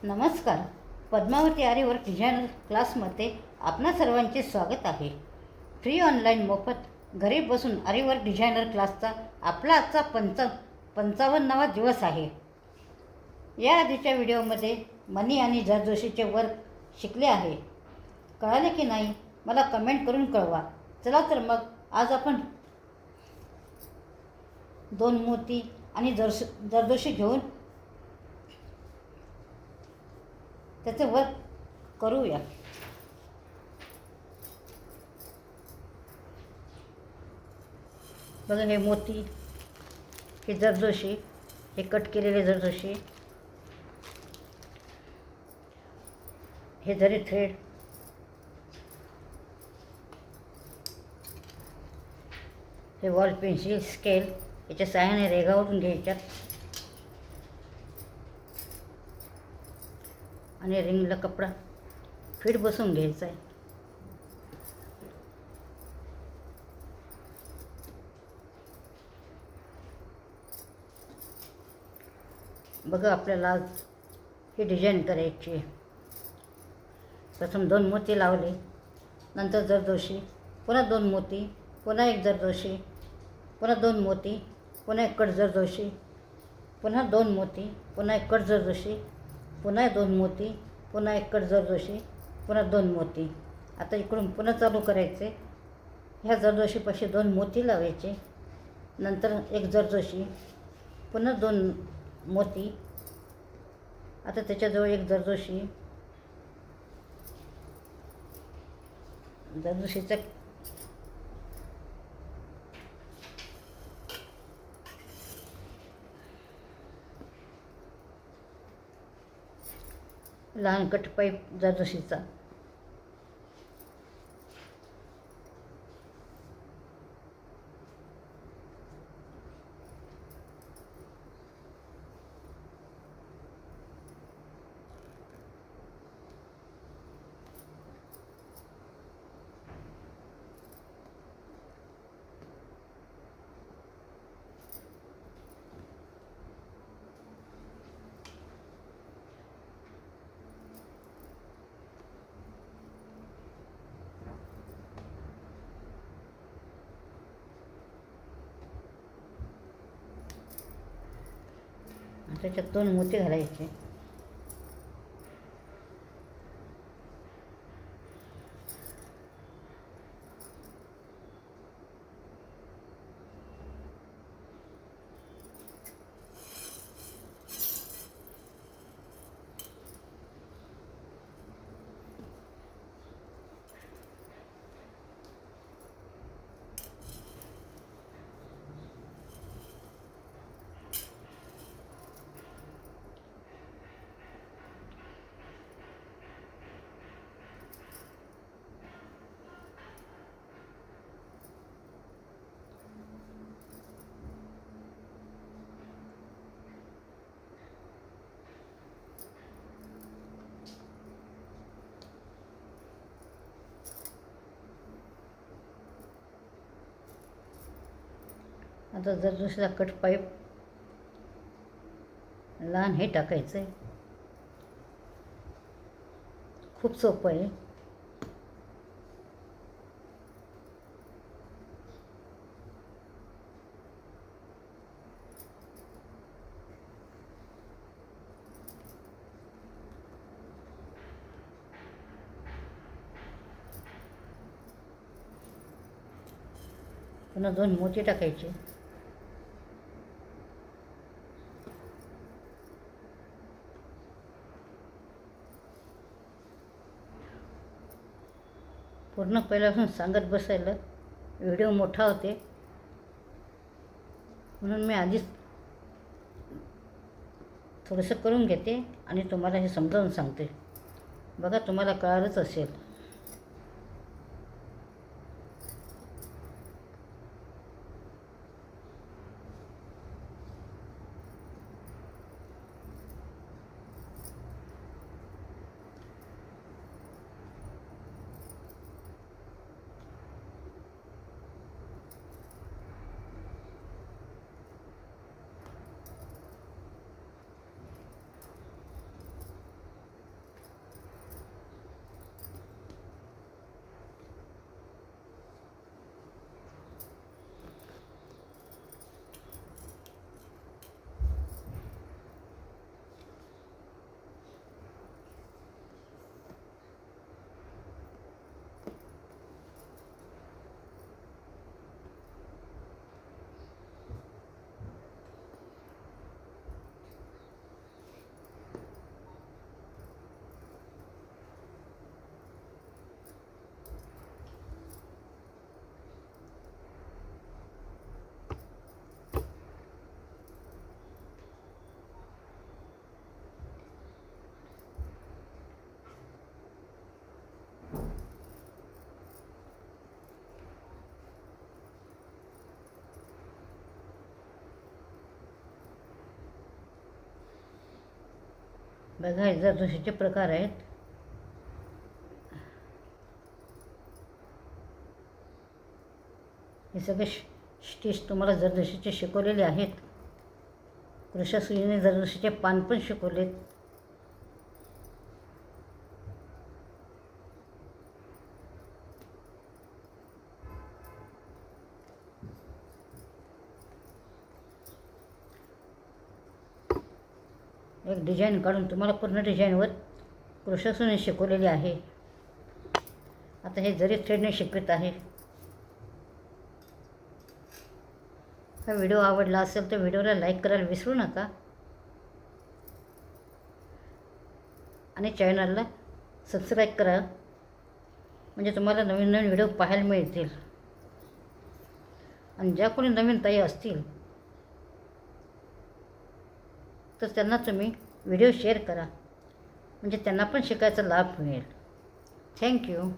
नमस्कार. पद्मावती आरीवर्क डिझायनर क्लासमध्ये आपणा सर्वांचे स्वागत आहे. फ्री ऑनलाईन मोफत घरी बसून आरीवर्क डिझायनर क्लासचा आपला आजचा 55वा दिवस आहे. या आधीच्या व्हिडिओमध्ये मनी आणि जरदोशीचे वर्क शिकले आहे. कळाले की नाही मला कमेंट करून कळवा. चला तर मग आज आपण 2 मोती आणि जरदोशी घेऊन त्याचे वर्क करूया. बघा, हे मोती, हे जरदोशी, हे कट केलेले जरदोशी, हे जरी थ्रेड, हे वॉल पेन्सिल स्केल याच्या सहाय्याने रेघावरून घ्यायच्यात आणि रिंगला कपडा फिट बसवून घ्यायचा आहे. बघा, आपल्याला आज ही डिझाईन करायची आहे. प्रथम 2 मोती लावले, नंतर जरदोशी, पुन्हा 2 मोती, पुन्हा एक जरदोशी, पुन्हा 2 मोती, पुन्हा एक कट जरदोशी, पुन्हा 2 मोती, पुन्हा एक कट जरदोशी, पुन्हा 2 मोती, पुन्हा एक कट जरदोशी, पुन्हा 2 मोती. आता इकडून पुन्हा चालू करायचे. ह्या जरदोशीपाशी 2 मोती लावायचे, नंतर एक जरदोशी, पुन्हा 2 मोती. आता त्याच्याजवळ एक जरदोशीचा लहान कट पाईप जरदोशीचा. त्याच्यात 2 मोती घालायचे. आता जरदोशीला कट पाईप लहान हे टाकायचं आहे. खूप सोपं आहे. पुन्हा 2 मोती टाकायचे. पूर्ण पहिल्यापासून सांगत बसायला व्हिडिओ मोठा होते, म्हणून मी आधीच थोडंसं करून घेते आणि तुम्हाला हे समजावून सांगते. बघा, तुम्हाला कळालंच असेल. बघा हे जरदोशीचे प्रकार आहेत. हे सगळे स्टिच तुम्हाला जरदोशीचे शिकवलेले आहेत. कृष्णसुईने जरदोशीचे पान पण शिकवलेत. एक डिझाईन काढून तुम्हाला पूर्ण डिझाईनवर कृष्णसुईने शिकवलेली आहे. आता हे जरी थ्रेडने शिकवत आहे. हा व्हिडिओ आवडला असेल तर व्हिडिओला लाईक करायला विसरू नका आणि चॅनलला सबस्क्राईब करा, म्हणजे तुम्हाला नवीन नवीन व्हिडिओ पाहायला मिळतील. आणि ज्या कोणी नवीन ताई असतील तर त्यांना तुम्ही व्हिडिओ शेअर करा, म्हणजे त्यांना पण शिकायचा लाभ मिळेल. थँक्यू.